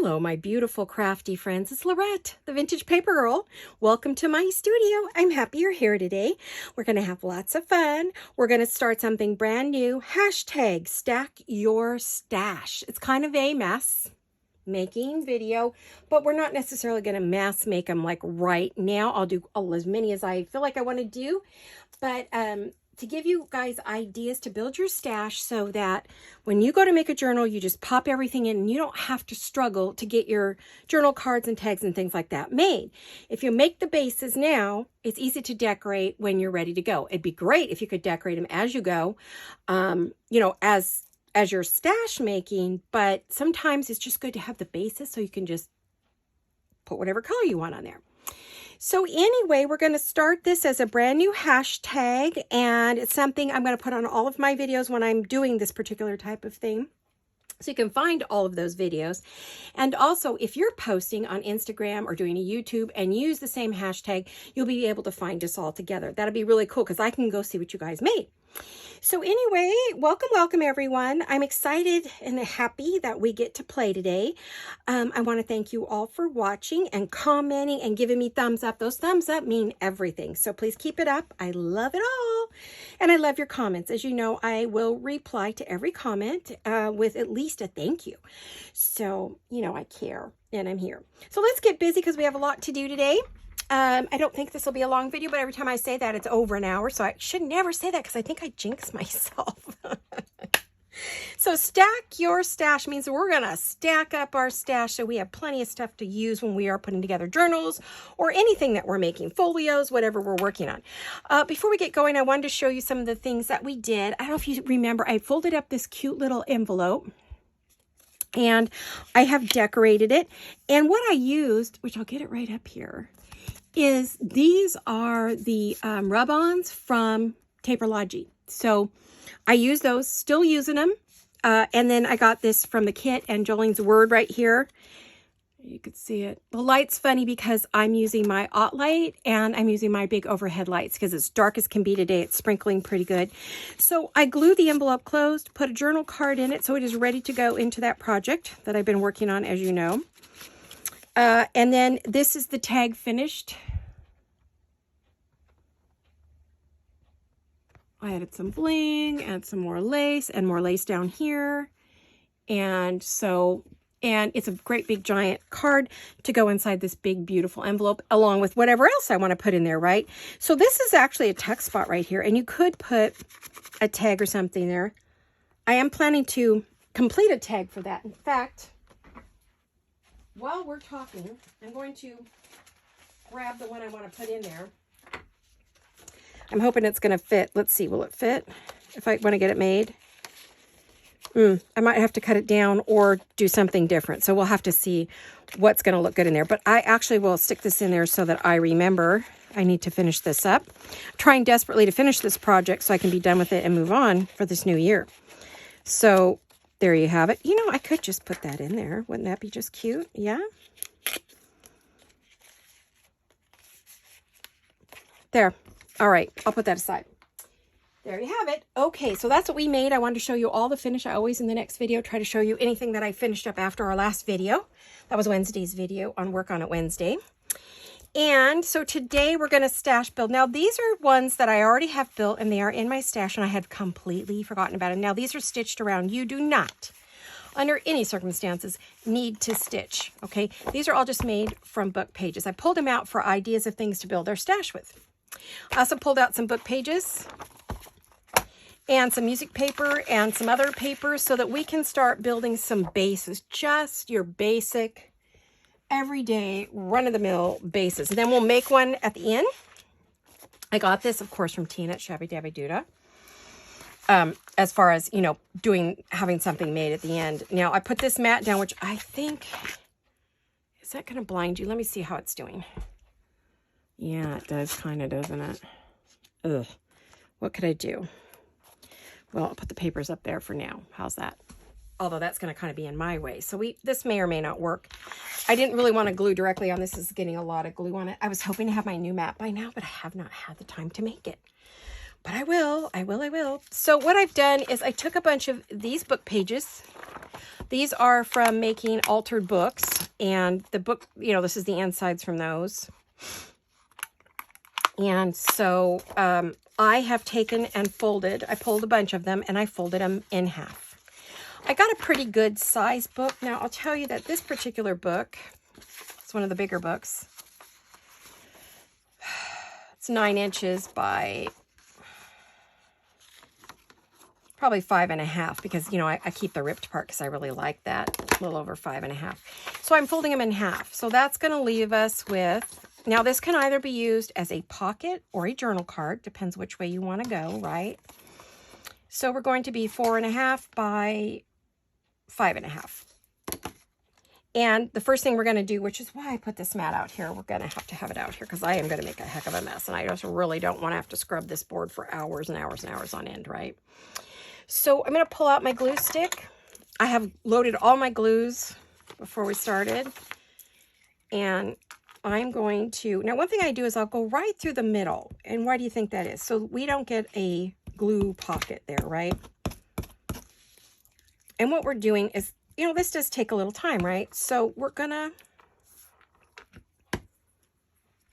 Hello, my beautiful crafty friends. It's Laurette, the Vintage Paper Girl. Welcome to my studio. I'm happy you're here today. We're going to have lots of fun. We're going to start something brand new. Hashtag stack your stash. It's kind of a mess making video, but we're not necessarily going to mass make them like right now. I'll do as many as I feel like I want to do, but to give you guys ideas to build your stash so that when you go to make a journal, you just pop everything in and you don't have to struggle to get your journal cards and tags and things like that made. If you make the bases now, it's easy to decorate when you're ready to go. It'd be great if you could decorate them as you go, as you're stash making, but sometimes it's just good to have the bases so you can just put whatever color you want on there. So anyway, we're going to start this as a brand new hashtag, and it's something I'm going to put on all of my videos when I'm doing this particular type of thing. So you can find all of those videos. And also, if you're posting on Instagram or doing a YouTube and use the same hashtag, you'll be able to find us all together. That'll be really cool because I can go see what you guys made. So anyway, welcome everyone. I'm excited and happy that we get to play today. I want to thank you all for watching and commenting and giving me thumbs up. Those thumbs up mean everything. So please keep it up. I love it all. And I love your comments. As you know, I will reply to every comment with at least a thank you. So, you know, I care and I'm here. So let's get busy because we have a lot to do today. I don't think this will be a long video, but every time I say that, it's over an hour. So I should never say that because I think I jinx myself. So stack your stash means we're going to stack up our stash so we have plenty of stuff to use when we are putting together journals or anything that we're making, folios, whatever we're working on. Before we get going, I wanted to show you some of the things that we did. I don't know if you remember, I folded up this cute little envelope and I have decorated it. And what I used, which I'll get it right up here, is these are the rub-ons from Taperlogy. So I use those, still using them. And then I got this from the kit and Jolene's word right here. You could see it. The light's funny because I'm using my Ott light and I'm using my big overhead lights because it's dark as can be today. It's sprinkling pretty good. So I glued the envelope closed, put a journal card in it so it is ready to go into that project that I've been working on, as you know. And then this is the tag finished. I added some bling and some more lace and more lace down here. And it's a great big giant card to go inside this big beautiful envelope along with whatever else I want to put in there, right? So this is actually a tuck spot right here and you could put a tag or something there. I am planning to complete a tag for that. In fact, while we're talking, I'm going to grab the one I want to put in there. I'm hoping it's going to fit. Let's see, will it fit if I want to get it made? I might have to cut it down or do something different. So we'll have to see what's going to look good in there. But I actually will stick this in there so that I remember I need to finish this up. I'm trying desperately to finish this project so I can be done with it and move on for this new year. So there you have it. You know, I could just put that in there. Wouldn't that be just cute? Yeah. There. All right. I'll put that aside. There you have it. Okay. So that's what we made. I wanted to show you all the finish. I always in the next video try to show you anything that I finished up after our last video. That was Wednesday's video on Work On It Wednesday. And so today we're going to stash build. Now these are ones that I already have built and they are in my stash and I had completely forgotten about them. Now these are stitched around. You do not, under any circumstances, need to stitch. Okay. These are all just made from book pages. I pulled them out for ideas of things to build our stash with. I also pulled out some book pages and some music paper and some other papers so that we can start building some bases, just your basic, everyday, run-of-the-mill bases. And then we'll make one at the end. I got this, of course, from Tina at Shabby Dabby Duda. As far as, you know, having something made at the end. Now, I put this mat down, which I think, is that going to blind you? Let me see how it's doing. Yeah, it does kind of, doesn't it? Ugh. What could I do? Well, I'll put the papers up there for now. How's that? Although that's going to kind of be in my way. So this may or may not work. I didn't really want to glue directly on this. This is getting a lot of glue on it. I was hoping to have my new mat by now, but I have not had the time to make it. But I will. So what I've done is I took a bunch of these book pages These are from making altered books, and the book, you know, this is the insides from those. And so I have taken and folded, I pulled a bunch of them and I folded them in half. I got a pretty good size book. Now I'll tell you that this particular book, it's one of the bigger books. It's 9 inches by probably 5.5, because, you know, I keep the ripped part because I really like that, a little over 5.5. So I'm folding them in half. So that's going to leave us with, now this can either be used as a pocket or a journal card, depends which way you want to go, right? So we're going to be 4.5 by 5.5. And the first thing we're going to do, which is why I put this mat out here, we're going to have it out here because I am going to make a heck of a mess. And I just really don't want to have to scrub this board for hours and hours and hours on end, right? So I'm going to pull out my glue stick. I have loaded all my glues before we started. And I'm going to, now one thing I do is I'll go right through the middle. And why do you think that is? So we don't get a glue pocket there, right? And what we're doing is, you know, this does take a little time, right? So we're gonna,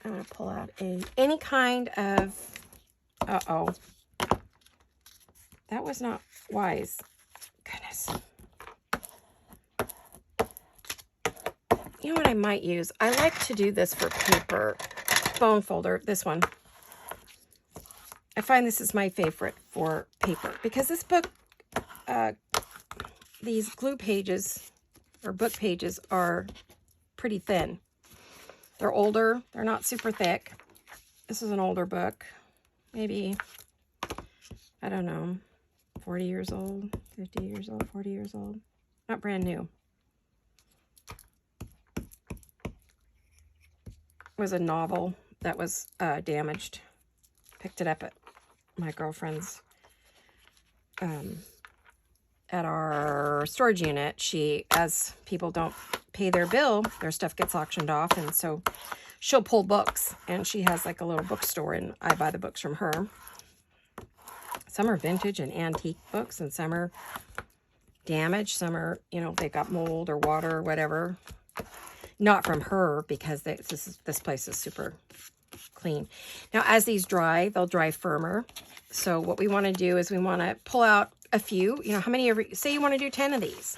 I'm gonna pull out any kind of, uh-oh. That was not wise. Goodness. You know what I might use? I like to do this for paper. Bone folder, this one. I find this is my favorite for paper because this book, these glue pages or book pages are pretty thin. They're older. They're not super thick. This is an older book. Maybe, I don't know, 40 years old, 50 years old, 40 years old. Not brand new. It was a novel that was damaged. Picked it up at my girlfriend's, at our storage unit. She, as people don't pay their bill, their stuff gets auctioned off, and so she'll pull books, and she has like a little bookstore, and I buy the books from her. Some are vintage and antique books, and some are damaged. Some are, you know, they got mold or water or whatever. Not from her, because this place is super clean. Now, as these dry, they'll dry firmer. So what we want to do is we want to pull out a few. You know, how many say you want to do 10 of these.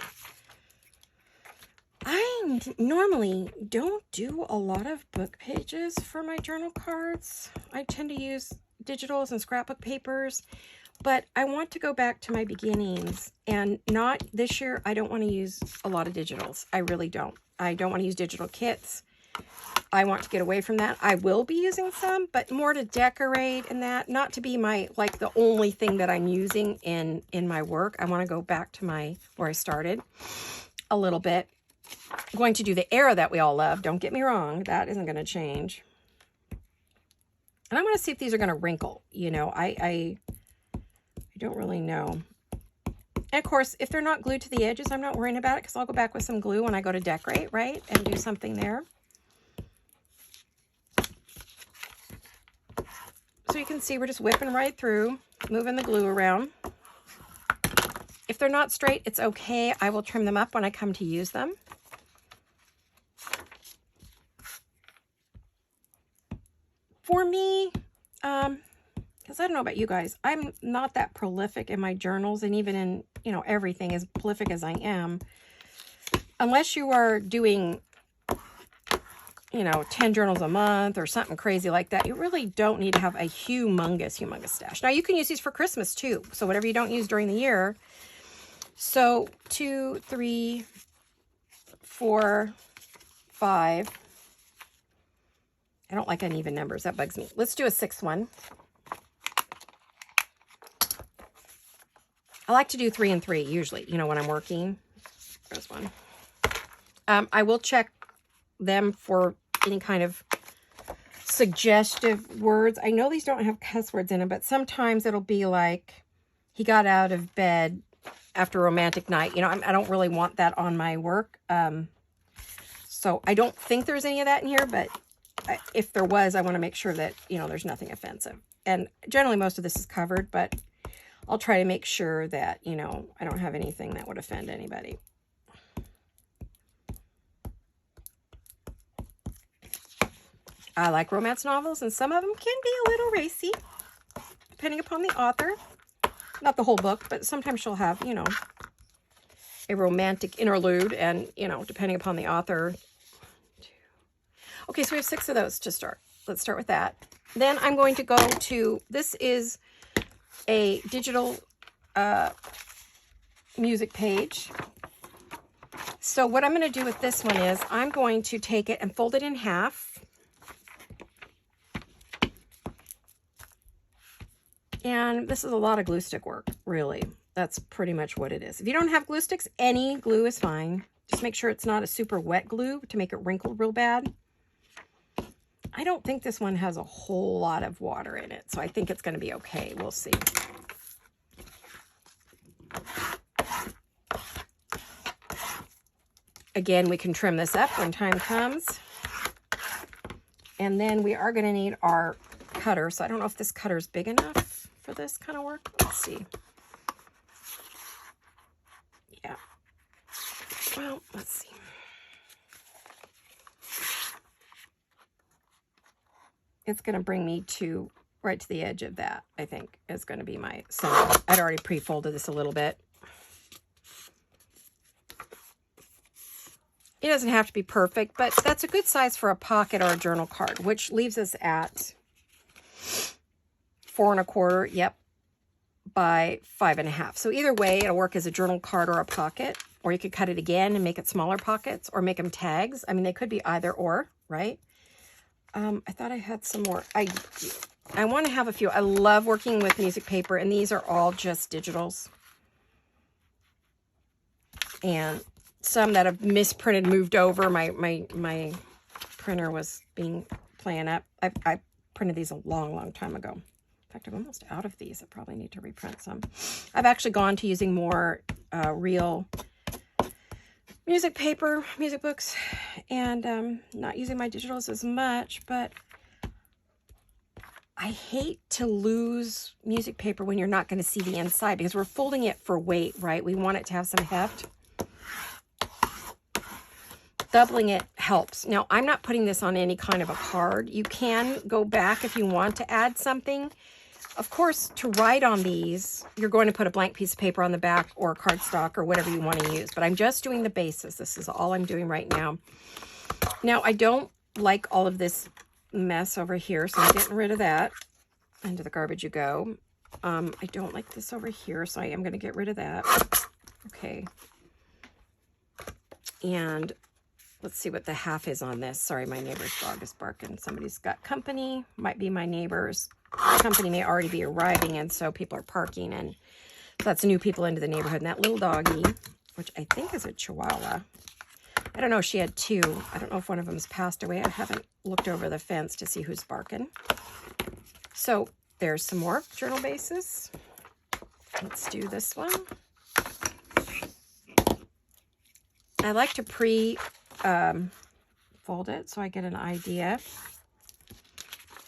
I normally don't do a lot of book pages for my journal cards. I tend to use digitals and scrapbook papers, but I want to go back to my beginnings, and not this year. I don't want to use a lot of digitals. I really don't. I don't want to use digital kits. I want to get away from that. I will be using some, but more to decorate and that, not to be my, like, the only thing that I'm using in my work. I want to go back to where I started a little bit. I'm going to do the era that we all love. Don't get me wrong. That isn't going to change. And I want to see if these are going to wrinkle. You know, I don't really know. And of course, if they're not glued to the edges, I'm not worrying about it, because I'll go back with some glue when I go to decorate, right? And do something there. So you can see we're just whipping right through, moving the glue around. If they're not straight, it's okay. I will trim them up when I come to use them. For me, because I don't know about you guys, I'm not that prolific in my journals, and even in, you know, everything as prolific as I am. Unless you are doing, you know, 10 journals a month or something crazy like that, you really don't need to have a humongous stash. Now, you can use these for Christmas too. So whatever you don't use during the year. So 2, 3, 4, 5. I don't like uneven numbers. That bugs me. Let's do a 6th one. I like to do 3 and 3 usually, you know, when I'm working. There's one. I will check them for any kind of suggestive words. I know these don't have cuss words in them, but sometimes it'll be like, he got out of bed after a romantic night. You know, I don't really want that on my work. So I don't think there's any of that in here, but if there was, I want to make sure that, you know, there's nothing offensive. And generally most of this is covered, but I'll try to make sure that, you know, I don't have anything that would offend anybody. I like romance novels, and some of them can be a little racy, depending upon the author. Not the whole book, but sometimes she'll have, you know, a romantic interlude, and, you know, depending upon the author. Okay, so we have 6 of those to start. Let's start with that. Then I'm going to go to, this is a digital music page. So what I'm going to do with this one is I'm going to take it and fold it in half. And this is a lot of glue stick work, really. That's pretty much what it is. If you don't have glue sticks, any glue is fine. Just make sure it's not a super wet glue to make it wrinkle real bad. I don't think this one has a whole lot of water in it, so I think it's going to be okay. We'll see. Again, we can trim this up when time comes. And then we are going to need our cutter. So I don't know if this cutter is big enough for this kind of work. Let's see. Yeah. Well, let's see. It's going to bring me to right to the edge of that, I think, is going to be my center. I'd already pre-folded this a little bit. It doesn't have to be perfect, but that's a good size for a pocket or a journal card, which leaves us at 4 1/4, yep, by 5 1/2. So either way, it'll work as a journal card or a pocket, or you could cut it again and make it smaller pockets, or make them tags. I mean, they could be either or, right? I thought I had some more. I want to have a few. I love working with music paper, and these are all just digitals. And some that have misprinted, moved over. My printer was playing up. I printed these a long time ago. In fact, I'm almost out of these. I probably need to reprint some. I've actually gone to using more real music paper, music books, and not using my digitals as much, but I hate to lose music paper when you're not going to see the inside, because we're folding it for weight, right? We want it to have some heft. Doubling it helps. Now, I'm not putting this on any kind of a card. You can go back if you want to add something. Of course, to write on these, you're going to put a blank piece of paper on the back or cardstock or whatever you want to use. But I'm just doing the basis. This is all I'm doing right now. Now, I don't like all of this mess over here, so I'm getting rid of that. Into the garbage you go. I don't like this over here, so I am going to get rid of that. Okay. And let's see what the half is on this. Sorry, my neighbor's dog is barking. Somebody's got company. Might be my neighbor's. Company may already be arriving, and so people are parking, and so that's new people into the neighborhood. And that little doggy, which I think is a Chihuahua. I don't know. She had 2. I don't know if one of them has passed away. I haven't looked over the fence to see who's barking. So there's some more journal bases. Let's do this one. I like to fold it so I get an idea.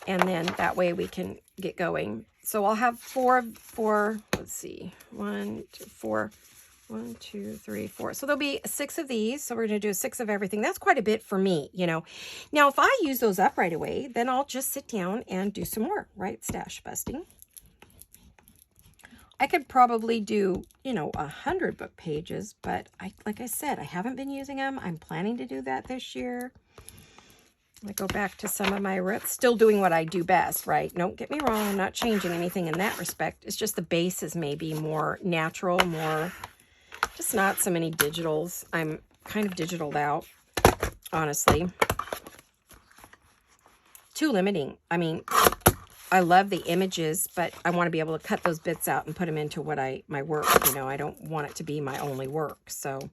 And then that way we can get going. So I'll have 4, let's see, 1, 2, 4, 1, 2, 3, 4. So there'll be 6 of these. So we're going to do 6 of everything. That's quite a bit for me, you know. Now, if I use those up right away, then I'll just sit down and do some more, right? Stash busting. I could probably do, you know, 100 book pages, but like I said, I haven't been using them. I'm planning to do that this year. I go back to some of my still doing what I do best, right? Don't get me wrong, I'm not changing anything in that respect. It's just the bases may be more natural, more, just not so many digitals. I'm kind of digitaled out, honestly. Too limiting. I mean, I love the images, but I want to be able to cut those bits out and put them into what my work, you know. I don't want it to be my only work, so.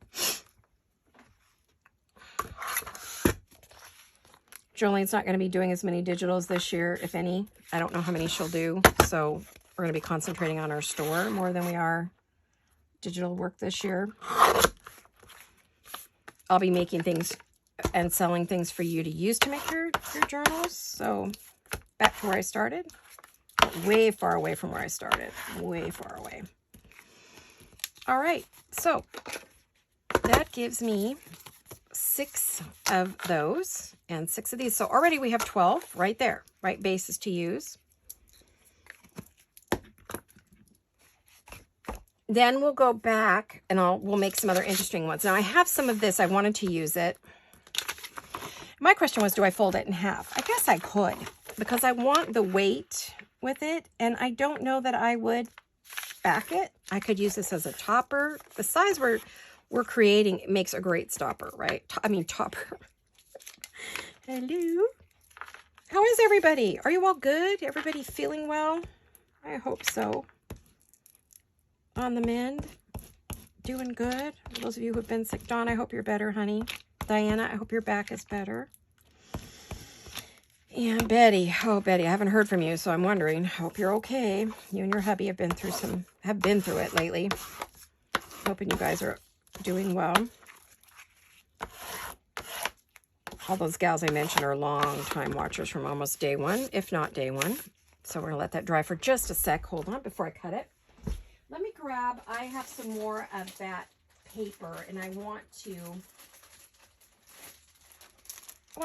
Jolene's not going to be doing as many digitals this year, if any. I don't know how many she'll do, so we're going to be concentrating on our store more than we are digital work this year. I'll be making things and selling things for you to use to make your journals. So back to where I started. way far away from where I started. Way far away. All right, so that gives me 6 of those and 6 of these. So already we have 12 right there, right bases to use. Then we'll go back and we'll make some other interesting ones. Now I have some of this. I wanted to use it. My question was, do I fold it in half? I guess I could because I want the weight with it, and I don't know that I would back it. I could use this as a topper. The size we're creating makes a great stopper, right? Topper. Hello. How is everybody? Are you all good? Everybody feeling well? I hope so. On the mend? Doing good? Those of you who have been sick. Dawn, I hope you're better, honey. Diana, I hope your back is better. And Betty, oh Betty, I haven't heard from you, so I'm wondering. Hope you're okay. You and your hubby have been through it lately. Hoping you guys are doing well. All those gals I mentioned are long time watchers from almost day one, if not day one. So we're gonna let that dry for just a sec. Hold on before I cut it. Let me grab, I have some more of that paper, and I want to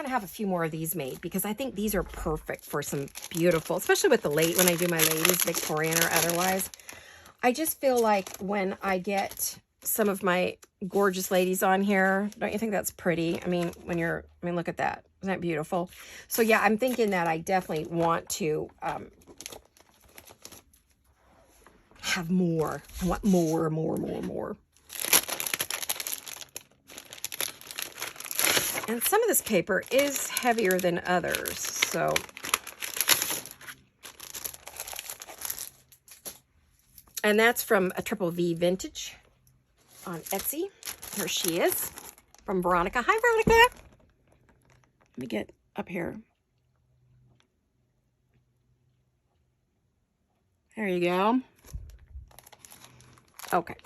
have a few more of these made because I think these are perfect for some beautiful, especially with when I do my ladies, Victorian or otherwise. I just feel like when I get some of my gorgeous ladies on here, don't you think that's pretty? I mean, look at that. Isn't that beautiful? So yeah, I'm thinking that I definitely want to have more. I want more. And some of this paper is heavier than others, so and that's from a Triple V Vintage on Etsy. Here she is from Veronica. Hi, Veronica. Let me get up here. There you go. Okay.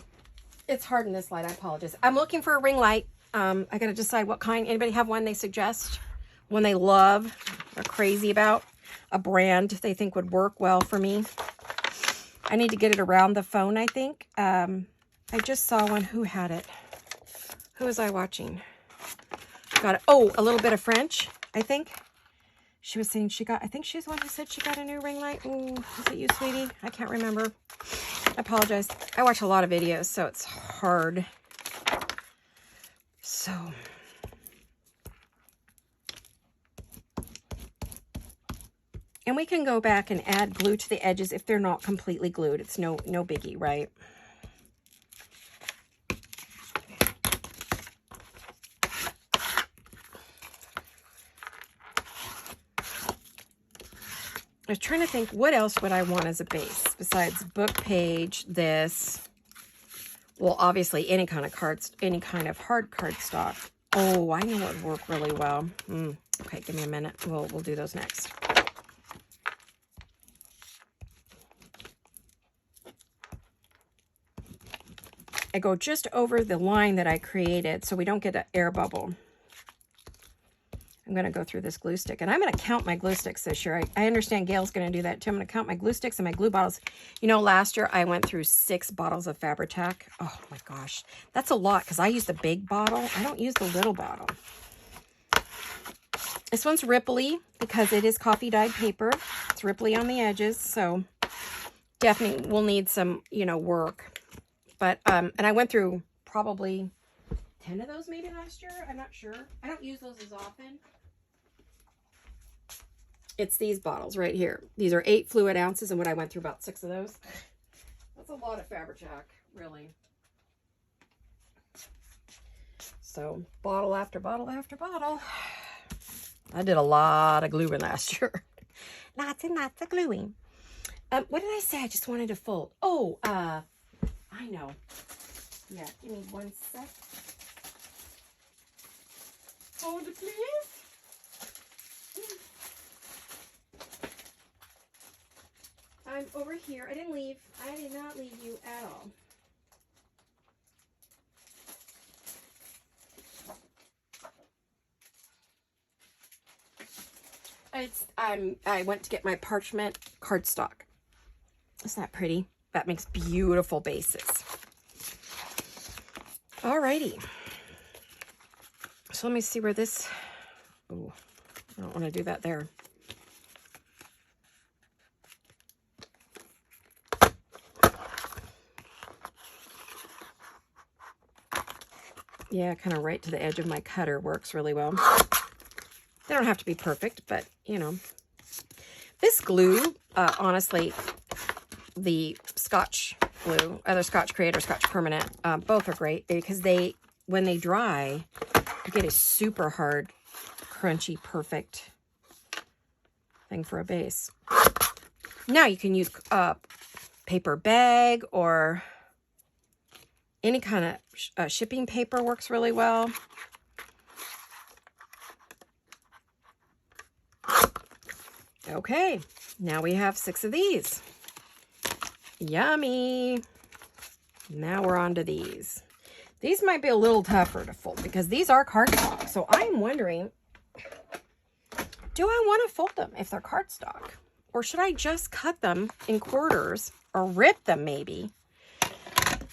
It's hard in this light. I apologize. I'm looking for a ring light. I got to decide what kind. Anybody have one they suggest? One they love or crazy about? A brand they think would work well for me? I need to get it around the phone, I think. I just saw one. Who had it? Who was I watching? Got it. Oh, a little bit of French, I think. She was saying I think she's the one who said she got a new ring light. Ooh, is it you, sweetie? I can't remember. I apologize. I watch a lot of videos, so it's hard. So, and we can go back and add glue to the edges if they're not completely glued. It's no biggie, right? I was trying to think, what else would I want as a base besides book page, this. Well, obviously, any kind of hard cardstock. Oh, I know what would work really well. Okay, give me a minute. We'll do those next. I go just over the line that I created so we don't get an air bubble. I'm going to go through this glue stick, and I'm going to count my glue sticks this year. I understand Gail's going to do that too. I'm going to count my glue sticks and my glue bottles. You know, last year I went through 6 bottles of Fabri-Tac. Oh my gosh, that's a lot because I use the big bottle. I don't use the little bottle. This one's ripply because it is coffee dyed paper. It's ripply on the edges, so definitely will need some, work. But and I went through probably 10 of those maybe last year. I'm not sure. I don't use those as often. It's these bottles right here. These are 8 fluid ounces, and when I went through about 6 of those. That's a lot of Fabri-Tac, really. So, bottle after bottle after bottle. I did a lot of gluing last year. Lots and lots of gluing. What did I say? I just wanted to fold. Oh, I know. Yeah, give me one sec. Hold it, please. I'm over here. I did not leave you at all. I went to get my parchment cardstock. Isn't that pretty? That makes beautiful bases. Alrighty. So let me see where this, oh, I don't want to do that there. Yeah, kind of right to the edge of my cutter works really well. They don't have to be perfect, but, you know. This glue, honestly, the Scotch glue, either Scotch Create or Scotch Permanent, both are great because when they dry, you get a super hard, crunchy, perfect thing for a base. Now you can use a paper bag or any kind of shipping paper works really well. Okay, now we have 6 of these. Yummy. Now we're on to these. These might be a little tougher to fold because these are cardstock. So I'm wondering, do I want to fold them if they're cardstock? Or should I just cut them in quarters or rip them maybe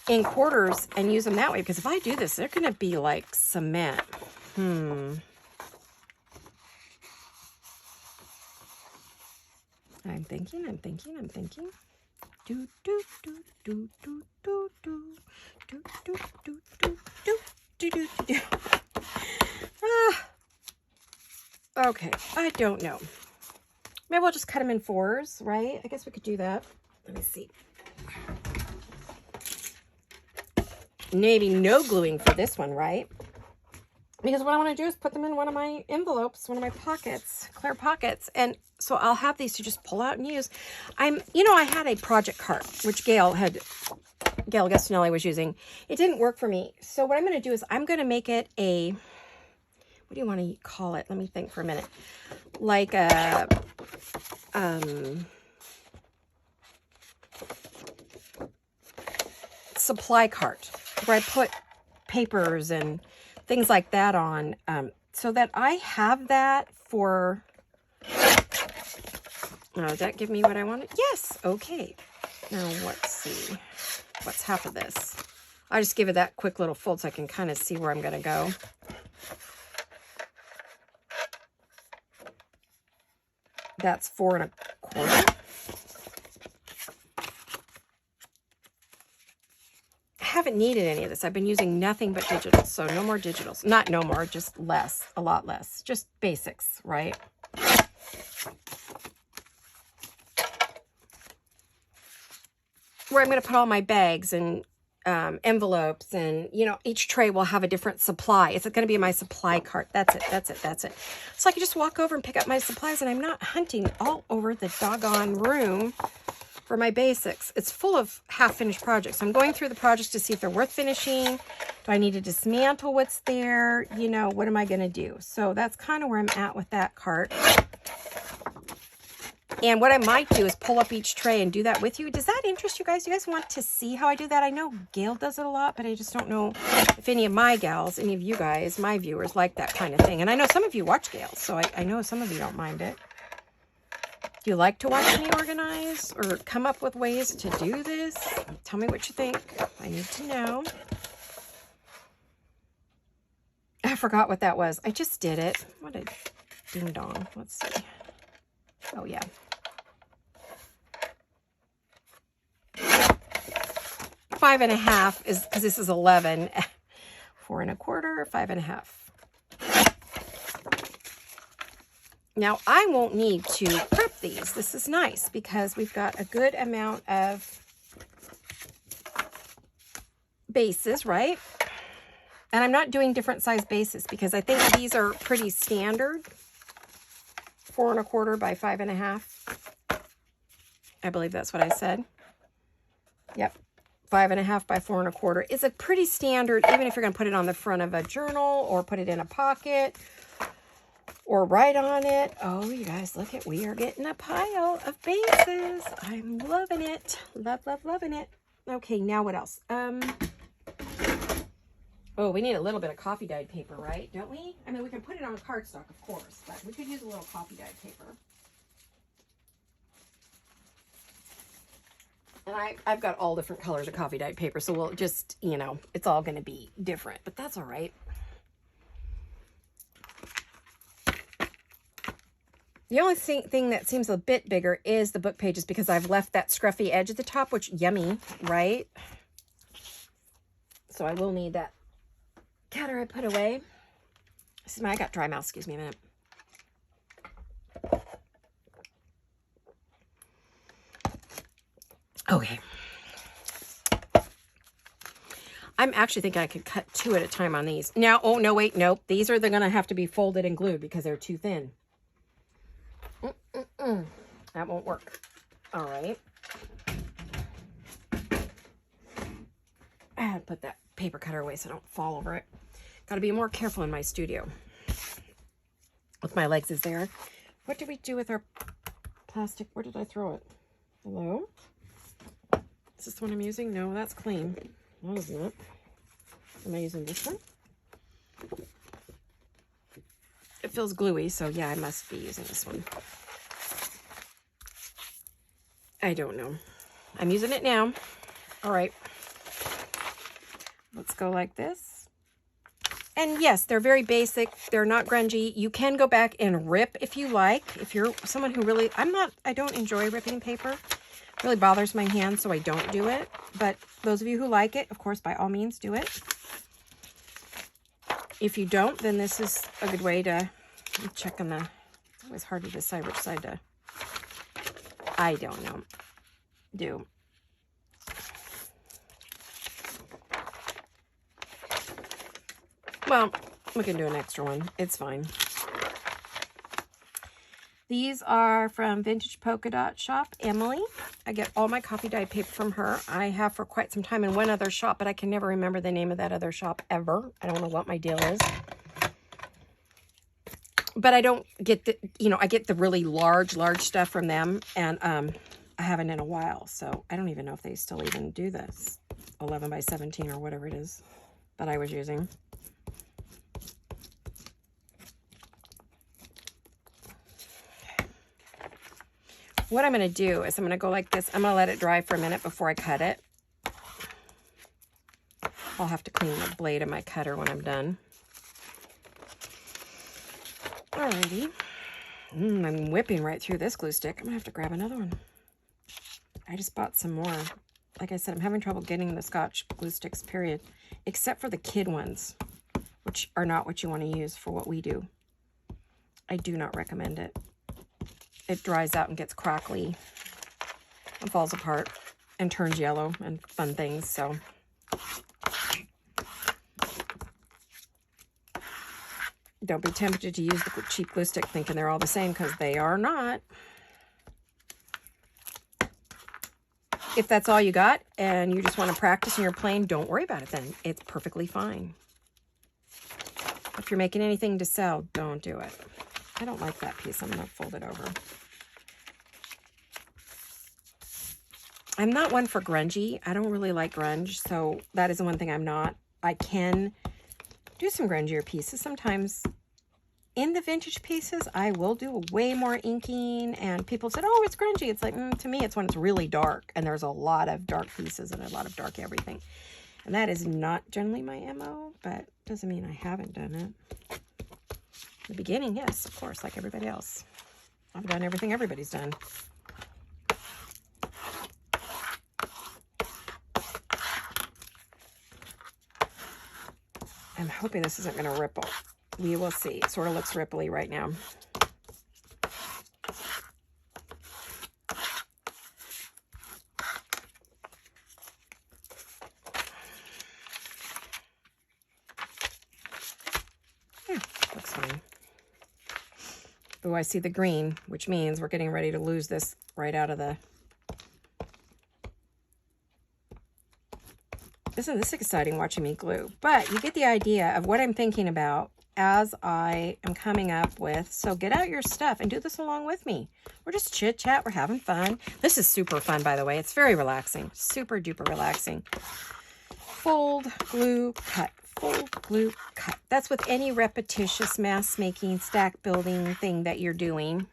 in quarters and use them that way? Because if I do this, they're going to be like cement. I'm thinking. Do, do, do, do, do, do, do, do, do, do, do, do, do, do. Okay, I don't know. Maybe we'll just cut them in 4s, right? I guess we could do that. Let me see. Maybe no gluing for this one, right? Because what I want to do is put them in one of my envelopes, one of my pockets, clear pockets. And so I'll have these to just pull out and use. I had a project cart, which Gail Gastonelli was using. It didn't work for me. So what I'm going to do is I'm going to make it a, what do you want to call it? Let me think for a minute. Like a, supply cart where I put papers and things like that on, so that I have that for, does that give me what I wanted? Yes, okay. Now let's see, what's half of this? I just give it that quick little fold so I can kind of see where I'm going to go. That's 4 1/4. I haven't needed any of this. I've been using nothing but digitals, so no more digitals. Not no more, just less, a lot less. Just basics, right? Where I'm going to put all my bags and envelopes, and each tray will have a different supply. It's going to be my supply cart. That's it. So I can just walk over and pick up my supplies, and I'm not hunting all over the doggone room for my basics. It's full of half-finished projects. I'm going through the projects to see if they're worth finishing. Do I need to dismantle what's there? What am I going to do? So that's kind of where I'm at with that cart. And what I might do is pull up each tray and do that with you. Does that interest you guys? Do you guys want to see how I do that? I know Gail does it a lot, but I just don't know if any of my gals, any of you guys, my viewers, like that kind of thing. And I know some of you watch Gail, so I know some of you don't mind it. Do you like to watch me organize or come up with ways to do this? Tell me what you think. I need to know. I forgot what that was. I just did it. What a ding dong. Let's see. Oh, yeah. 5 1/2 is, because this is 11. 4 1/4, 5 1/2. Now, I won't need to prep these. This is nice because we've got a good amount of bases, right? And I'm not doing different size bases because I think these are pretty standard. 4 1/4 by 5 1/2. I believe that's what I said. Yep. 5 1/2 by 4 1/4 is a pretty standard, even if you're going to put it on the front of a journal or put it in a pocket or write on it. Oh, you guys, look at, we are getting a pile of bases. I'm loving it. Loving it. Okay, now what else? Oh, we need a little bit of coffee dyed paper, right? Don't we? I mean, we can put it on cardstock, of course, but we could use a little coffee dyed paper. And I've got all different colors of coffee dyed paper, so we'll just, you know, it's all going to be different, but that's all right. The only thing that seems a bit bigger is the book pages, because I've left that scruffy edge at the top, which, yummy, right? So I will need that cutter I put away. This is I got dry mouth, excuse me a minute. Okay. I'm actually thinking I could cut 2 at a time on these. Now, oh, no, wait, nope. These are going to have to be folded and glued because they're too thin. That won't work. All right. I had to put that paper cutter away so I don't fall over it. Got to be more careful in my studio with my legs is there. What did we do with our plastic? Where did I throw it? Hello? Is this the one I'm using? No, that's clean. That isn't it. Am I using this one? It feels gluey, so yeah, I must be using this one. I don't know. I'm using it now. All right. Let's go like this. And yes, they're very basic. They're not grungy. You can go back and rip if you like. If you're someone who really, I don't enjoy ripping paper. It really bothers my hands, so I don't do it. But those of you who like it, of course, by all means, do it. If you don't, then this is a good way to check on the, it's always hard to decide which side to, I don't know, do. Well, we can do an extra one. It's fine. These are from Vintage Polka Dot Shop, Emily. I get all my coffee dyed paper from her. I have for quite some time in one other shop, but I can never remember the name of that other shop ever. I don't know what my deal is. But I don't get the, you know, I get the really large stuff from them, and I haven't in a while, so I don't even know if they still even do this 11 by 17 or whatever it is that I was using. What I'm going to do is I'm going to go like this. I'm going to let it dry for a minute before I cut it. I'll have to clean the blade of my cutter when I'm done. Alrighty. I'm whipping right through this glue stick. I'm going to have to grab another one. I just bought some more. Like I said, I'm having trouble getting the Scotch glue sticks, period. Except for the kid ones, which are not what you want to use for what we do. I do not recommend it. It dries out and gets crackly and falls apart and turns yellow and fun things, so. Don't be tempted to use the cheap glue stick thinking they're all the same, because they are not. If that's all you got and you just want to practice and you're playing, don't worry about it then. It's perfectly fine. If you're making anything to sell, don't do it. I don't like that piece. I'm going to fold it over. I'm not one for grungy. I don't really like grunge, so that is the one thing I'm not. I can do some grungier pieces. Sometimes in the vintage pieces, I will do way more inking, and people said, oh, it's grungy. It's like, to me, it's when it's really dark, and there's a lot of dark pieces and a lot of dark everything. And that is not generally my MO, but doesn't mean I haven't done it. In the beginning, yes, of course, like everybody else. I've done everything everybody's done. I'm hoping this isn't going to ripple. We will see. It sort of looks ripply right now. Yeah, looks fine. Oh, I see the green, which means we're getting ready to lose this right out of the... Isn't this exciting watching me glue? But you get the idea of what I'm thinking about as I am coming up with. So get out your stuff and do this along with me. We're just chit chat. We're having fun. This is super fun, by the way. It's very relaxing. Super duper relaxing. Fold, glue, cut. Fold, glue, cut. That's with any repetitious mass making, stack building thing that you're doing.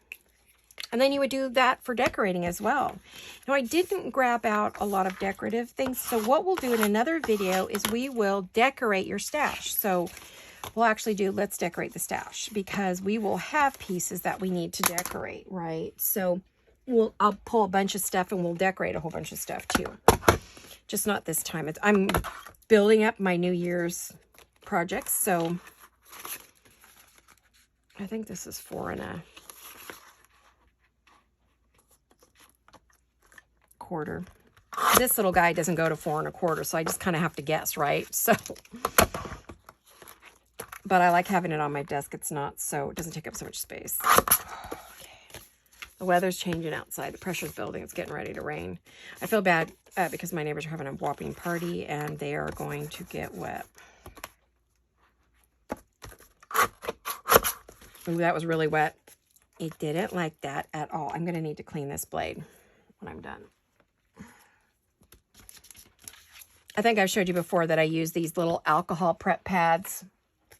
And then you would do that for decorating as well. Now, I didn't grab out a lot of decorative things. So what we'll do in another video is we will decorate your stash. So we'll actually do, let's decorate the stash, because we will have pieces that we need to decorate, right? So I'll pull a bunch of stuff and we'll decorate a whole bunch of stuff too. Just not this time. I'm building up my New Year's projects. So I think this is 4 1/4. This little guy doesn't go to 4 1/4, so I just kind of have to guess, right? So, but I like having it on my desk. It's not so, it doesn't take up so much space. Okay. The weather's changing outside. The pressure's building. It's getting ready to rain. I feel bad because my neighbors are having a whopping party and they are going to get wet. Ooh, that was really wet. It didn't like that at all. I'm going to need to clean this blade when I'm done. I think I've showed you before that I use these little alcohol prep pads.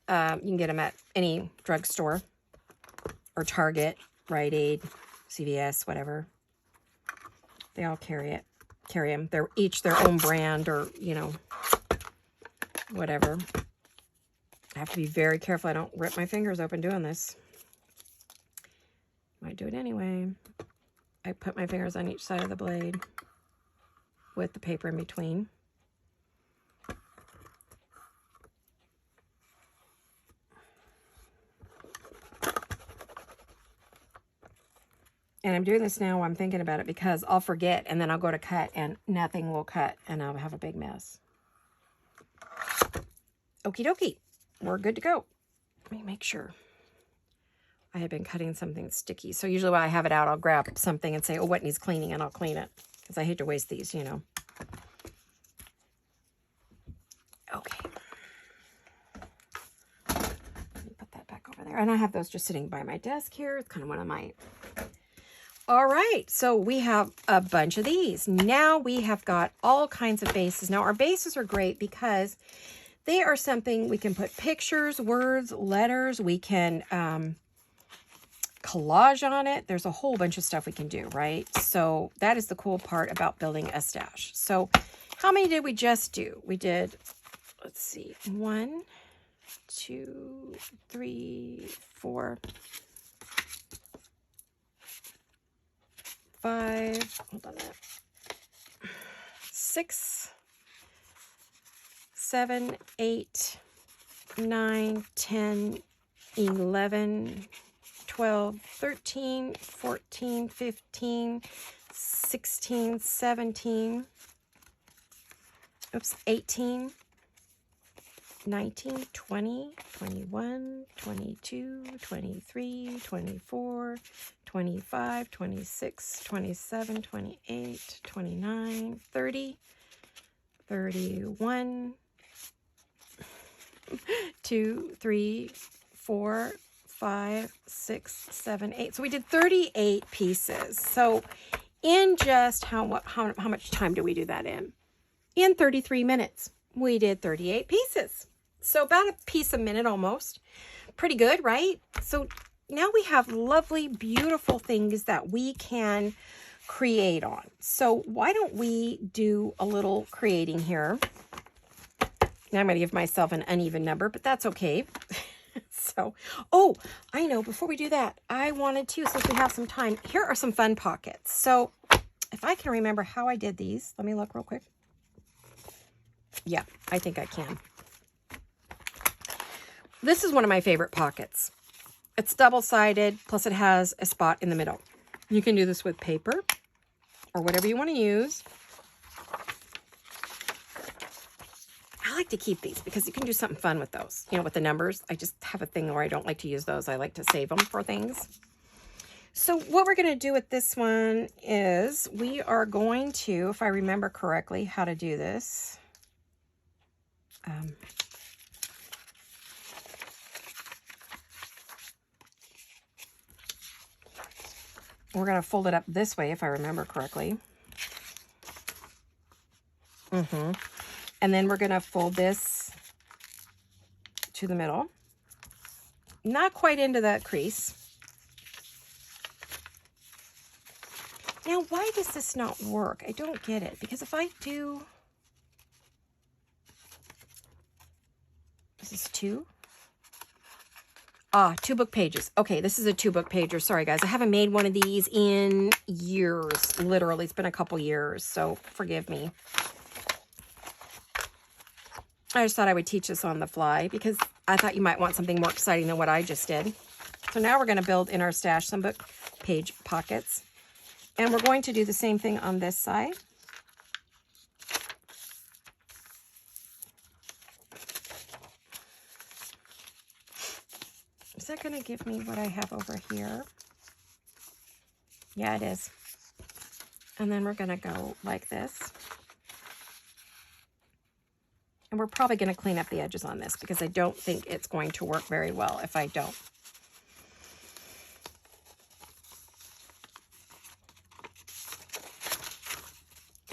You can get them at any drugstore or Target, Rite Aid, CVS, whatever. They all carry them. They're each their own brand, or, you know, whatever. I have to be very careful I don't rip my fingers open doing this. Might do it anyway. I put my fingers on each side of the blade with the paper in between. And I'm doing this now while I'm thinking about it, because I'll forget and then I'll go to cut and nothing will cut and I'll have a big mess. Okie dokie. We're good to go. Let me make sure. I had been cutting something sticky. So usually when I have it out, I'll grab something and say, oh, what needs cleaning? And I'll clean it, because I hate to waste these, you know. Okay. Let me put that back over there. And I have those just sitting by my desk here. It's kind of one of my... All right, so we have a bunch of these. Now we have got all kinds of bases. Now our bases are great because they are something we can put pictures, words, letters. We can collage on it. There's a whole bunch of stuff we can do, right? So that is the cool part about building a stash. So how many did we just do? We did, let's see, 1, 2, 3, 4, 5, hold on that, 6, 7, 8, 9, 10, 11, 12, 13, 14, 15, 16, 17, 18, 19, 20, 21, 22, 23, 24, 25, 26, 27, 28, 29, 30, 31, 2, 3, 4, 5, 6, 7, 8. So we did 38 pieces. So in just how much time do we do that in? In 33 minutes. We did 38 pieces. So about a piece a minute almost. Pretty good, right? So now we have lovely, beautiful things that we can create on. So why don't we do a little creating here? Now I'm going to give myself an uneven number, but that's okay. So, oh, I know, before we do that, I wanted to, since we have some time, here are some fun pockets. So if I can remember how I did these, let me look real quick. Yeah, I think I can. This is one of my favorite pockets. It's double-sided, plus it has a spot in the middle. You can do this with paper or whatever you want to use. I like to keep these because you can do something fun with those. You know, with the numbers, I just have a thing where I don't like to use those. I like to save them for things. So what we're going to do with this one is we are going to, if I remember correctly how to do this, we're going to fold it up this way, if I remember correctly. And then we're going to fold this to the middle. Not quite into that crease. Now, why does this not work? I don't get it. Because if I do... This is 2? Ah, 2 book pages. Okay, this is a 2 book pager. Sorry, guys. I haven't made one of these in years. Literally, it's been a couple years, so forgive me. I just thought I would teach this on the fly because I thought you might want something more exciting than what I just did. So now we're going to build in our stash some book page pockets. And we're going to do the same thing on this side. Is that going to give me what I have over here? Yeah, it is. And then we're going to go like this. And we're probably going to clean up the edges on this because I don't think it's going to work very well if I don't.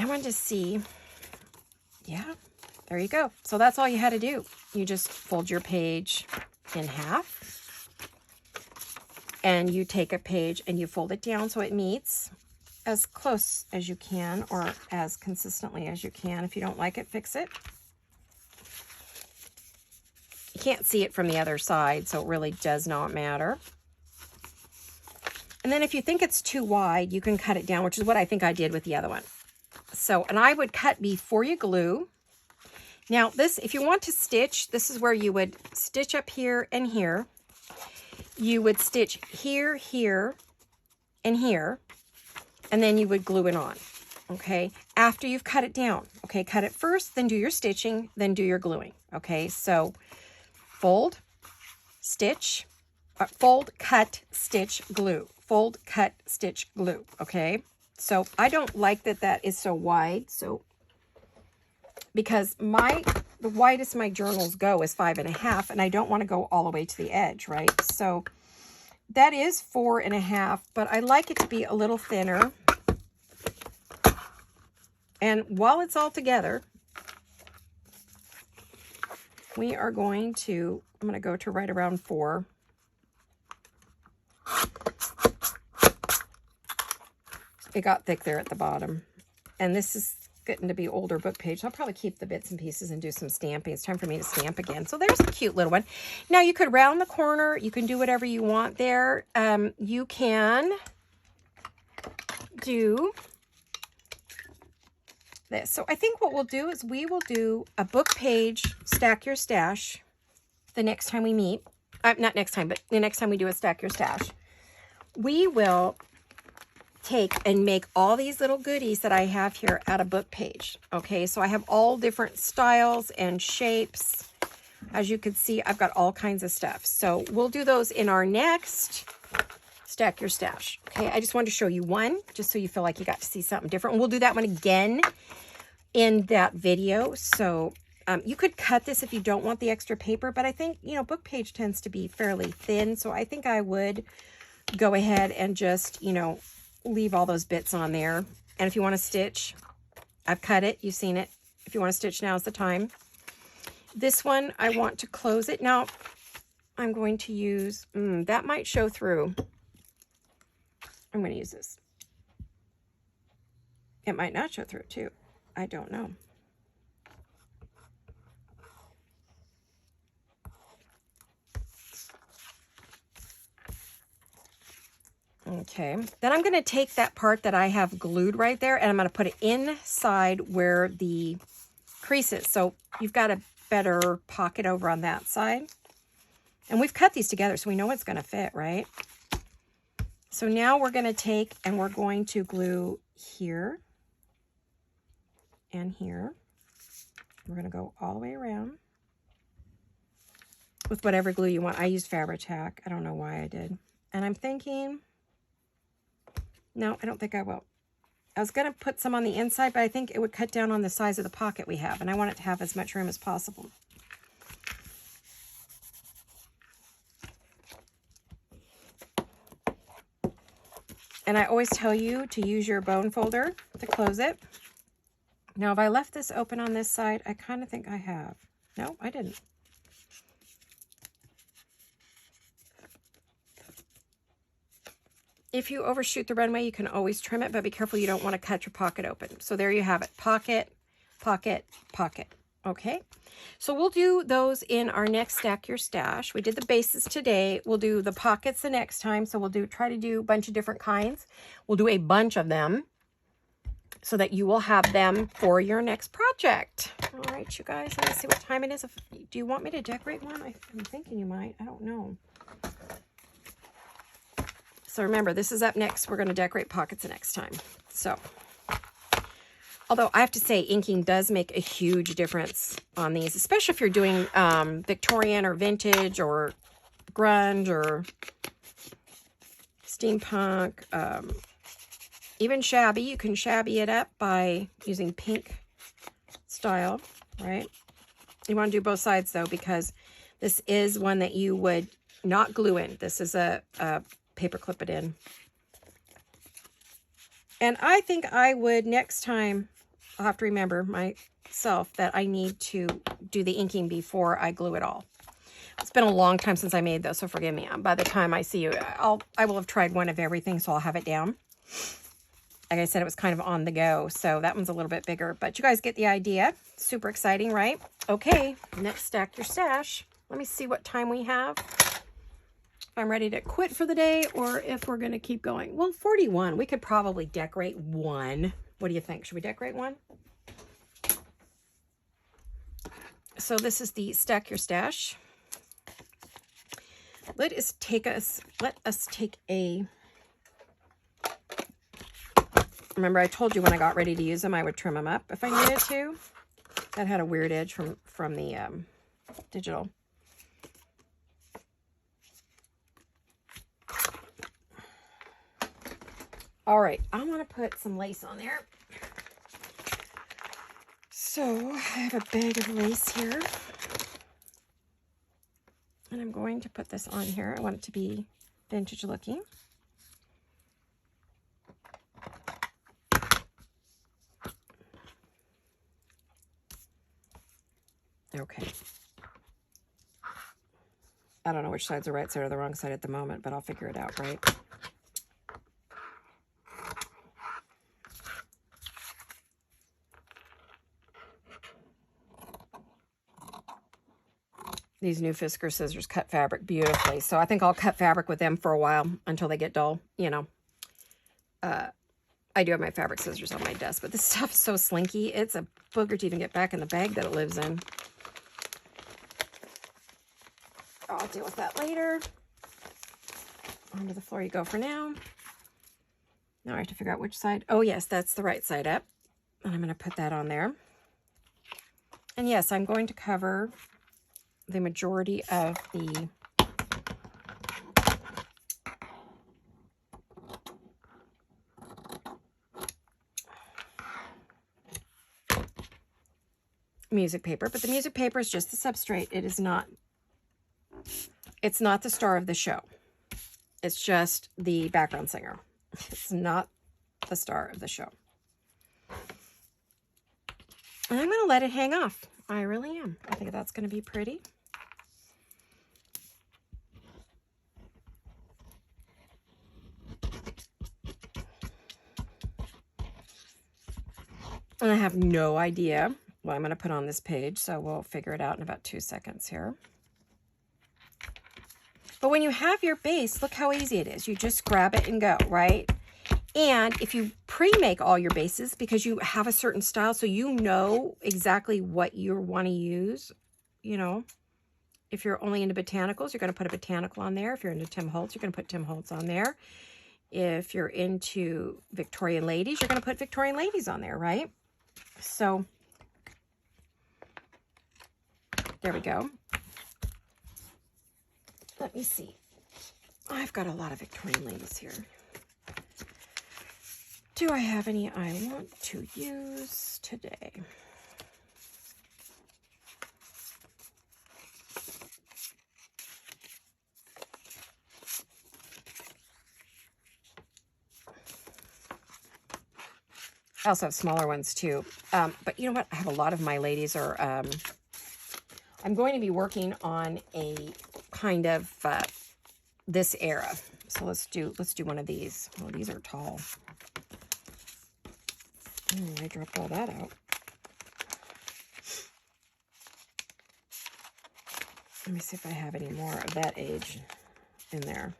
I wanted to see, yeah, there you go. So that's all you had to do. You just fold your page in half. And you take a page and you fold it down so it meets as close as you can or as consistently as you can. If you don't like it, fix it. You can't see it from the other side, so it really does not matter. And then if you think it's too wide, you can cut it down, which is what I think I did with the other one. So, and I would cut before you glue. Now this, if you want to stitch, this is where you would stitch up here and here. You would stitch here, here, and here, and then you would glue it on, okay? After you've cut it down, okay? Cut it first, then do your stitching, then do your gluing, okay? So fold, stitch, fold, cut, stitch, glue. Fold, cut, stitch, glue, okay? So I don't like that that is so wide, so because the widest my journals go is 5.5, and I don't want to go all the way to the edge, right? So that is 4.5, but I like it to be a little thinner. And while it's all together, we are going to, I'm going to go to right around 4. It got thick there at the bottom. And this is getting to be older book page. I'll probably keep the bits and pieces and do some stamping. It's time for me to stamp again. So there's a cute little one. Now you could round the corner. You can do whatever you want there. You can do this. So I think what we'll do is we will do a book page, stack your stash the next time we meet. Not next time, but the next time we do a stack your stash. We will take and make all these little goodies that I have here out of book page. Okay, so I have all different styles and shapes. As you can see, I've got all kinds of stuff. So we'll do those in our next Stack Your Stash. Okay, I just wanted to show you one, just so you feel like you got to see something different. And we'll do that one again in that video. So you could cut this if you don't want the extra paper, but I think, you know, book page tends to be fairly thin. So I think I would go ahead and just, you know, leave all those bits on there. And if you want to stitch, I've cut it, you've seen it. If you want to stitch, now's the time. This one, I want to close it. Now, I'm going to use, that might show through. I'm going to use this. It might not show through too. I don't know. Okay, then I'm going to take that part that I have glued right there, and I'm going to put it inside where the crease is. So you've got a better pocket over on that side. And we've cut these together, so we know it's going to fit, right? So now we're going to take and we're going to glue here and here. We're going to go all the way around with whatever glue you want. I used Fabri-Tac. I don't know why I did. And I'm thinking... No, I don't think I will. I was going to put some on the inside, but I think it would cut down on the size of the pocket we have, and I want it to have as much room as possible. And I always tell you to use your bone folder to close it. Now, if I left this open on this side, I kind of think I have. No, I didn't. If you overshoot the runway, you can always trim it, but be careful you don't want to cut your pocket open. So there you have it. Pocket, pocket, pocket. Okay. So we'll do those in our next Stack Your Stash. We did the bases today. We'll do the pockets the next time. So we'll try to do a bunch of different kinds. We'll do a bunch of them so that you will have them for your next project. All right, you guys, let me see what time it is. Do you want me to decorate one? I'm thinking you might. I don't know. So remember, this is up next. We're going to decorate pockets the next time. So, although I have to say, inking does make a huge difference on these, especially if you're doing Victorian or vintage or grunge or steampunk, even shabby. You can shabby it up by using pink style, right? You want to do both sides though, because this is one that you would not glue in. This is a paper clip it in. And I think I would next time, I'll have to remember myself that I need to do the inking before I glue it all. It's been a long time since I made those, so forgive me. By the time I see you, I will have tried one of everything, so I'll have it down. Like I said, it was kind of on the go, so that one's a little bit bigger, but you guys get the idea. Super exciting, right? Okay, next Stack Your Stash. Let me see what time we have. If I'm ready to quit for the day or if we're going to keep going. Well, 41. We could probably decorate one. What do you think? Should we decorate one? So this is the Stack Your Stash. Let us take a... Remember, I told you when I got ready to use them, I would trim them up if I needed to. That had a weird edge from the digital. All right, I want to put some lace on there. So I have a bag of lace here. And I'm going to put this on here. I want it to be vintage looking. Okay. I don't know which side's the right side or the wrong side at the moment, but I'll figure it out, right? These new Fisker scissors cut fabric beautifully. So I think I'll cut fabric with them for a while until they get dull, you know. I do have my fabric scissors on my desk, but this stuff is so slinky. It's a booger to even get back in the bag that it lives in. I'll deal with that later. Onto the floor you go for now. Now I have to figure out which side. Oh, yes, that's the right side up. And I'm going to put that on there. And yes, I'm going to cover the majority of the music paper, but the music paper is just the substrate. It is not, it's not the star of the show. It's just the background singer. It's not the star of the show. And I'm going to let it hang off. I really am. I think that's going to be pretty. And I have no idea what I'm going to put on this page, so we'll figure it out in about 2 seconds here. But when you have your base, look how easy it is. You just grab it and go, right? And if you pre-make all your bases, because you have a certain style, so you know exactly what you want to use, you know. If you're only into botanicals, you're going to put a botanical on there. If you're into Tim Holtz, you're going to put Tim Holtz on there. If you're into Victorian ladies, you're going to put Victorian ladies on there, right? So, there we go. Let me see. I've got a lot of Victorian ladies here. Do I have any I want to use today? I also have smaller ones too. But you know what? I have a lot of my ladies are, I'm going to be working on a kind of this era. So let's do one of these. Oh, these are tall. I dropped all that out. Let me see if I have any more of that age in there.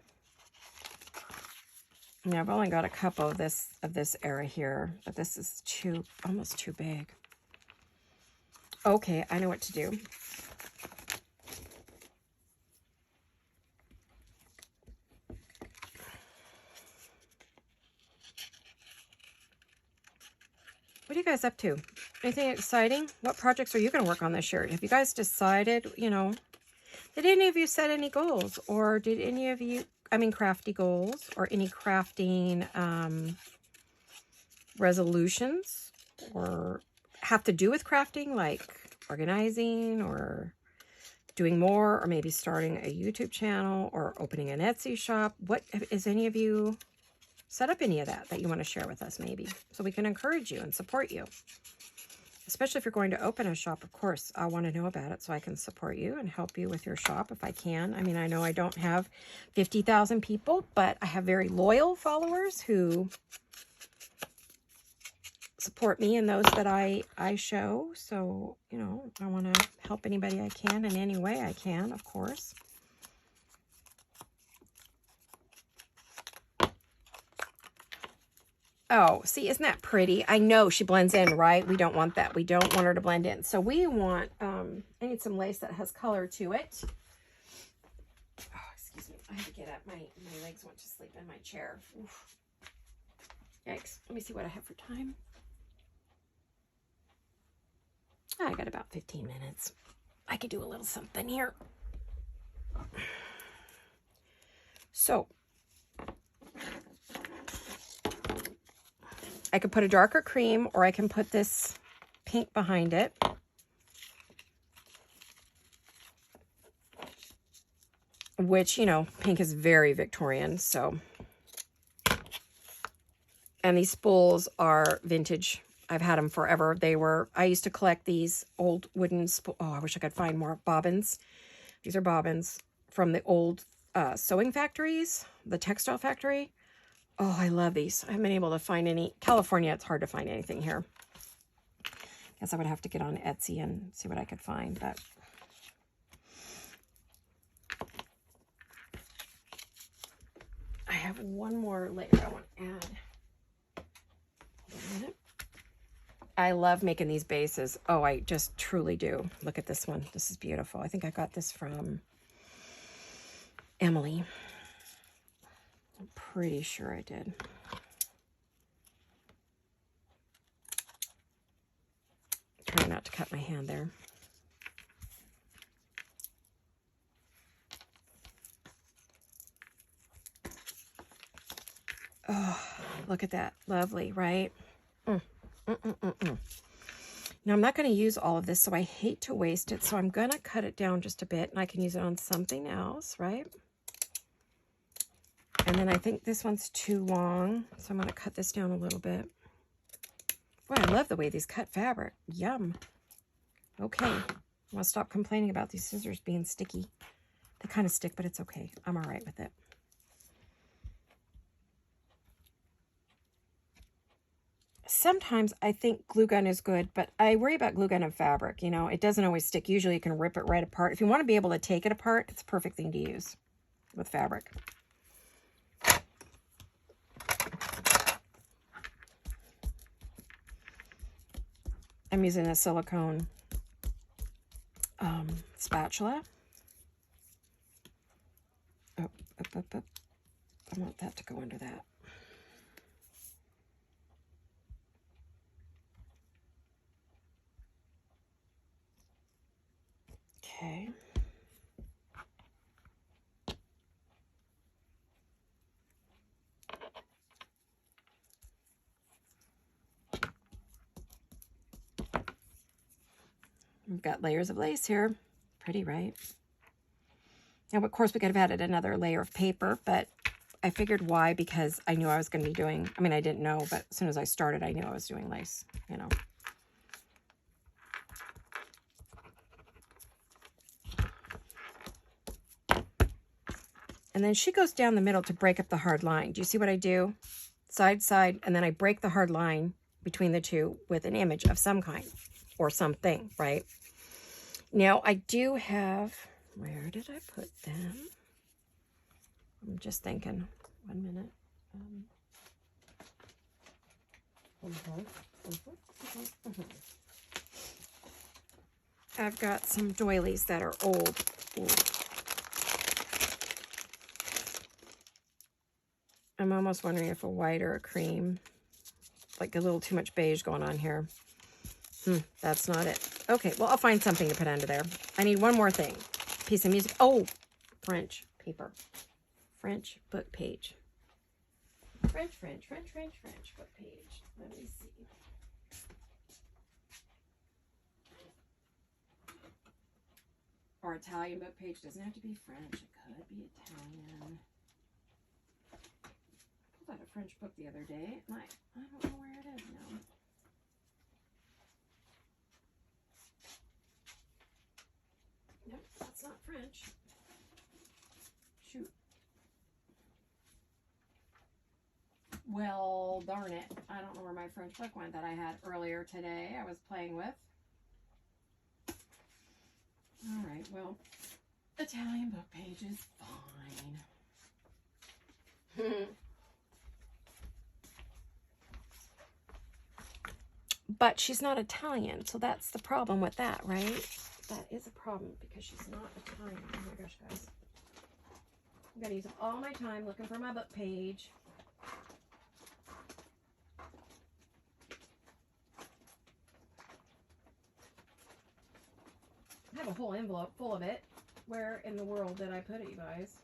Yeah, I've only got a couple of this era here, but this is almost too big. Okay, I know what to do. What are you guys up to? Anything exciting? What projects are you going to work on this year? Have you guys decided, you know, did any of you set any goals? Or did any of you, crafty goals, or any crafting resolutions, or have to do with crafting, like organizing, or doing more, or maybe starting a YouTube channel, or opening an Etsy shop? What is any of you set up any of that you want to share with us, maybe, so we can encourage you and support you? Especially if you're going to open a shop, of course, I want to know about it so I can support you and help you with your shop if I can. I mean, I know I don't have 50,000 people, but I have very loyal followers who support me and those that I show. So, you know, I want to help anybody I can in any way I can, of course. Oh, see, isn't that pretty? I know she blends in, right? We don't want that. We don't want her to blend in. So we want, I need some lace that has color to it. Oh, excuse me. I have to get up. My legs want to sleep in my chair. Oof. Yikes. Let me see what I have for time. I got about 15 minutes. I could do a little something here. So, I could put a darker cream, or I can put this pink behind it. Which, you know, pink is very Victorian, so. And these spools are vintage. I've had them forever. I used to collect these old wooden spools. Oh, I wish I could find more bobbins. These are bobbins from the old sewing factories, the textile factory. Oh, I love these. I haven't been able to find any. California, it's hard to find anything here. Guess I would have to get on Etsy and see what I could find. But I have one more layer I want to add. Hold on a minute. I love making these bases. Oh, I just truly do. Look at this one. This is beautiful. I think I got this from Emily. I'm pretty sure I did. Trying not to cut my hand there. Oh, look at that. Lovely, right? Now, I'm not going to use all of this, so I hate to waste it. So I'm going to cut it down just a bit, and I can use it on something else, right? And then I think this one's too long, so I'm going to cut this down a little bit. Boy, I love the way these cut fabric. Yum. Okay. I'm going to stop complaining about these scissors being sticky. They kind of stick, but it's okay. I'm all right with it. Sometimes I think glue gun is good, but I worry about glue gun and fabric. You know, it doesn't always stick. Usually you can rip it right apart. If you want to be able to take it apart, it's a perfect thing to use with fabric. I'm using a silicone spatula. Oh, up. I want that to go under that. Okay. We've got layers of lace here. Pretty, right? Now, of course, we could have added another layer of paper, but I figured why, because I knew I was going to be doing, I mean, I didn't know, but as soon as I started, I knew I was doing lace, you know. And then she goes down the middle to break up the hard line. Do you see what I do? Side, side, and then I break the hard line between the two with an image of some kind or something, right? Now, I do have, where did I put them? I'm just thinking. 1 minute. I've got some doilies that are old. Ooh. I'm almost wondering if a white or a cream. Like a little too much beige going on here. That's not it. Okay, well, I'll find something to put under there. I need one more thing. Piece of music. Oh, French paper. French book page. French book page. Let me see. Or Italian book page. Doesn't have to be French. It could be Italian. I pulled out a French book the other day, and I don't know where it is now. Nope, that's not French. Shoot. Well, darn it. I don't know where my French book went that I had earlier today I was playing with. All right, well, Italian book page is fine. But she's not Italian, so that's the problem with that, right? That is a problem because she's not Italian. Oh my gosh, guys. I'm going to use all my time looking for my book page. I have a whole envelope full of it. Where in the world did I put it, you guys?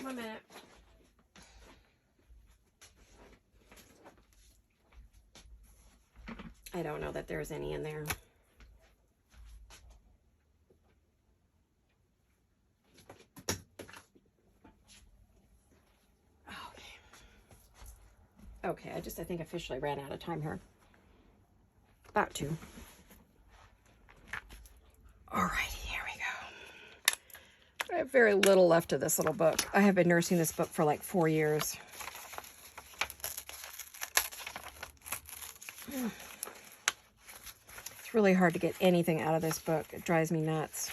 One minute. I don't know that there's any in there. Okay, I think officially ran out of time here. About to. Alrighty, here we go. I have very little left of this little book. I have been nursing this book for like 4 years. It's really hard to get anything out of this book. It drives me nuts.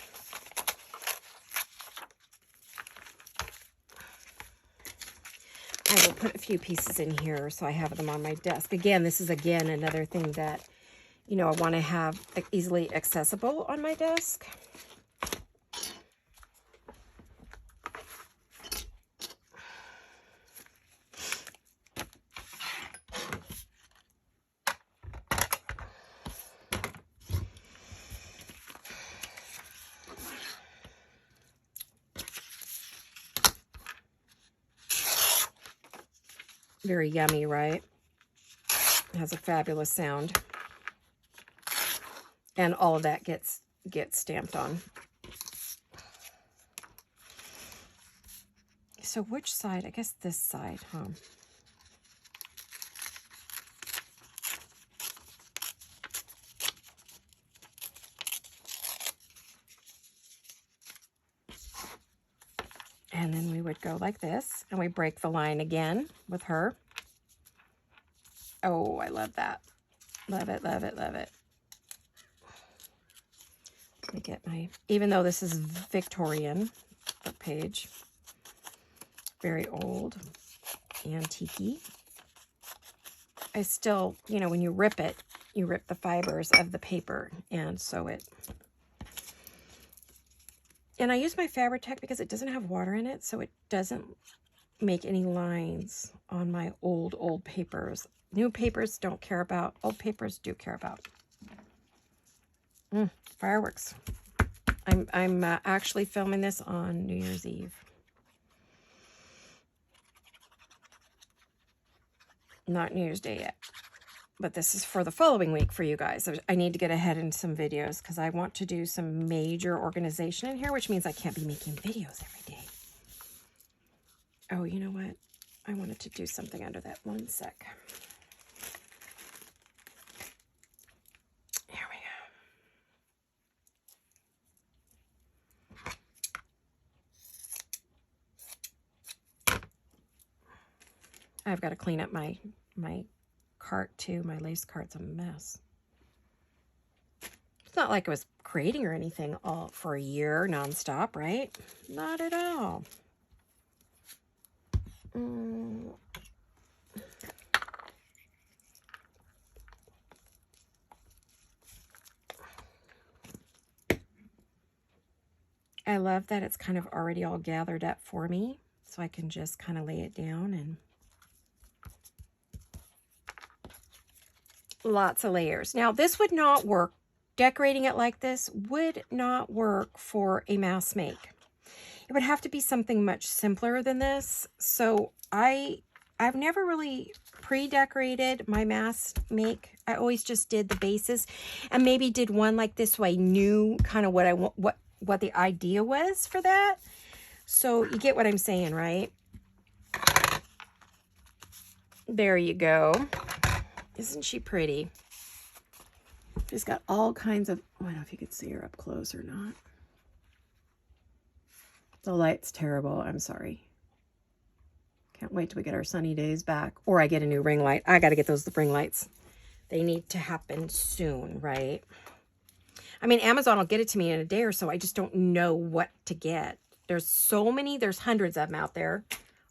I will put a few pieces in here so I have them on my desk. Again, this is another thing that, you know, I want to have easily accessible on my desk. Very yummy, right? It has a fabulous sound. And all of that gets stamped on. So which side? I guess this side, huh? And then we would go like this, and we break the line again with her. Oh, I love that. Love it, love it, love it. Let me get my, even though this is Victorian book page, very old, antique-y. I still, you know, when you rip it, you rip the fibers of the paper and sew it. And I use my Fabri-Tac because it doesn't have water in it, so it doesn't make any lines on my old papers. New papers don't care about. Old papers do care about. Fireworks. I'm actually filming this on New Year's Eve. Not New Year's Day yet. But this is for the following week for you guys. I need to get ahead in some videos because I want to do some major organization in here, which means I can't be making videos every day. Oh, you know what? I wanted to do something under that. One sec. Here we go. I've got to clean up my cart too. My lace cart's a mess. It's not like I was creating or anything all for a year nonstop, right? Not at all. I love that it's kind of already all gathered up for me, so I can just kind of lay it down and lots of layers. Now, this would not work. Decorating it like this would not work for a mass make. It would have to be something much simpler than this. So I've never really pre-decorated my mass make. I always just did the bases and maybe did one like this so I knew kind of what I want, what the idea was for that. So you get what I'm saying, right? There you go. Isn't she pretty? She's got all kinds of, I don't know if you could see her up close or not. The light's terrible. I'm sorry. Can't wait till we get our sunny days back. Or I get a new ring light. I got to get those ring lights. They need to happen soon, right? I mean, Amazon will get it to me in a day or so. I just don't know what to get. There's so many. There's hundreds of them out there.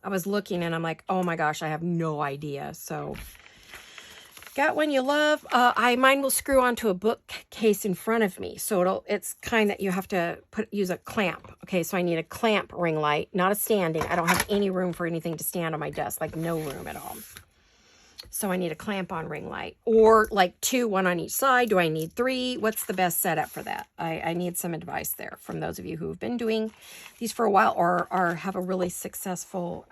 I was looking and I'm like, oh my gosh, I have no idea. So got one you love. Mine will screw onto a bookcase in front of me. So it's kind that you have to use a clamp. Okay, so I need a clamp ring light, not a standing. I don't have any room for anything to stand on my desk, like no room at all. So I need a clamp on ring light, or like two, one on each side. Do I need three? What's the best setup for that? I need some advice there from those of you who have been doing these for a while or have a really successful,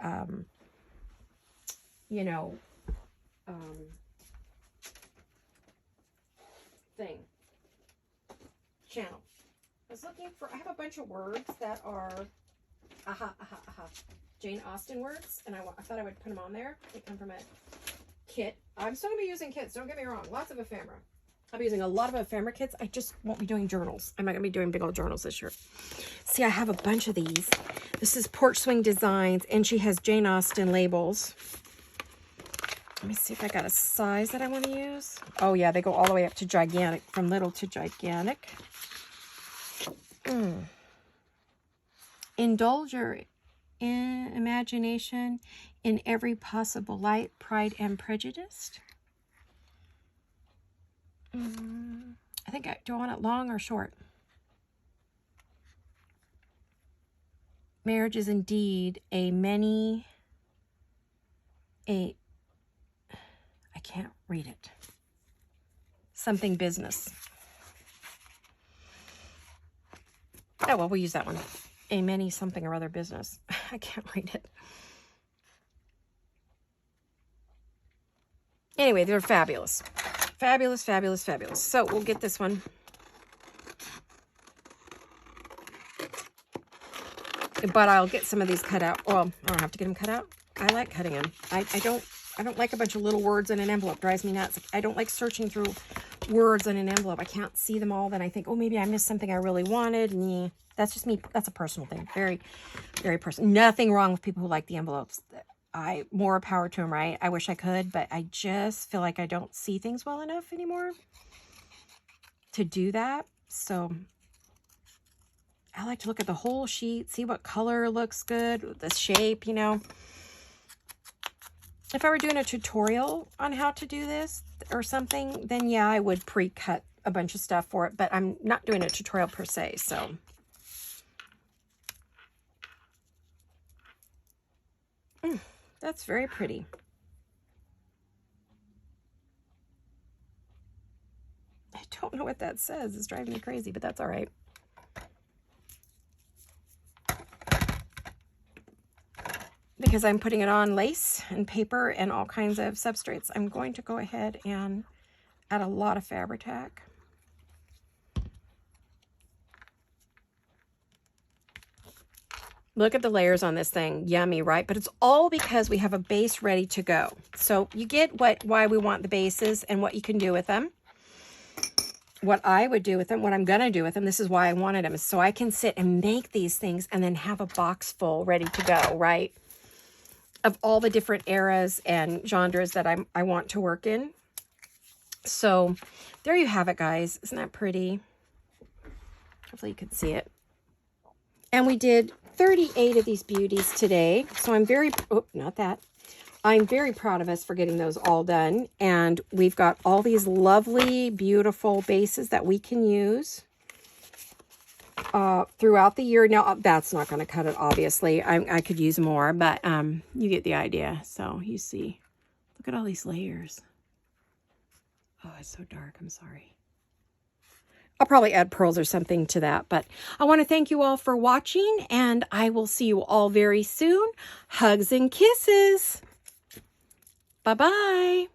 channel. I have a bunch of words that are Jane Austen words, and I thought I would put them on there. They come from a kit. I'm still going to be using kits, don't get me wrong. Lots of ephemera. I'll be using a lot of ephemera kits. I just won't be doing journals. I'm not going to be doing big old journals this year. See, I have a bunch of these. This is Porch Swing Designs, and she has Jane Austen labels. Let me see if I got a size that I want to use. Oh, yeah, they go all the way up to gigantic, from little to gigantic. Indulge your imagination in every possible light, Pride and Prejudice. I think do I want it long or short? Marriage is indeed I can't read it. Something business. Oh, well, we'll use that one. A many something or other business. I can't read it. Anyway, they're fabulous. Fabulous, fabulous, fabulous. So we'll get this one. But I'll get some of these cut out. Well, I don't have to get them cut out. I like cutting them. I don't like a bunch of little words in an envelope. It drives me nuts. I don't like searching through words in an envelope. I can't see them all. Then I think, oh, maybe I missed something I really wanted. And that's just me. That's a personal thing. Very, very personal. Nothing wrong with people who like the envelopes. More power to them, right? I wish I could, but I just feel like I don't see things well enough anymore to do that. So I like to look at the whole sheet, see what color looks good, the shape, If I were doing a tutorial on how to do this or something, then yeah, I would pre-cut a bunch of stuff for it, but I'm not doing a tutorial per se, so. That's very pretty. I don't know what that says. It's driving me crazy, but that's all right. Because I'm putting it on lace and paper and all kinds of substrates, I'm going to go ahead and add a lot of Fabri-Tac. Look at the layers on this thing. Yummy, right? But it's all because we have a base ready to go. So you get why we want the bases and what you can do with them. What I would do with them, what I'm going to do with them, this is why I wanted them, is so I can sit and make these things and then have a box full ready to go, right? Of all the different eras and genres that I want to work in. So there you have it, guys. Isn't that pretty? Hopefully you can see it. And we did 38 of these beauties today. So I'm very, I'm very proud of us for getting those all done. And we've got all these lovely, beautiful bases that we can use throughout the year. Now, that's not going to cut it, obviously. I could use more, but you get the idea. So you see, look at all these layers. Oh, it's so dark. I'm sorry. I'll probably add pearls or something to that, but I want to thank you all for watching, and I will see you all very soon. Hugs and kisses. Bye-bye.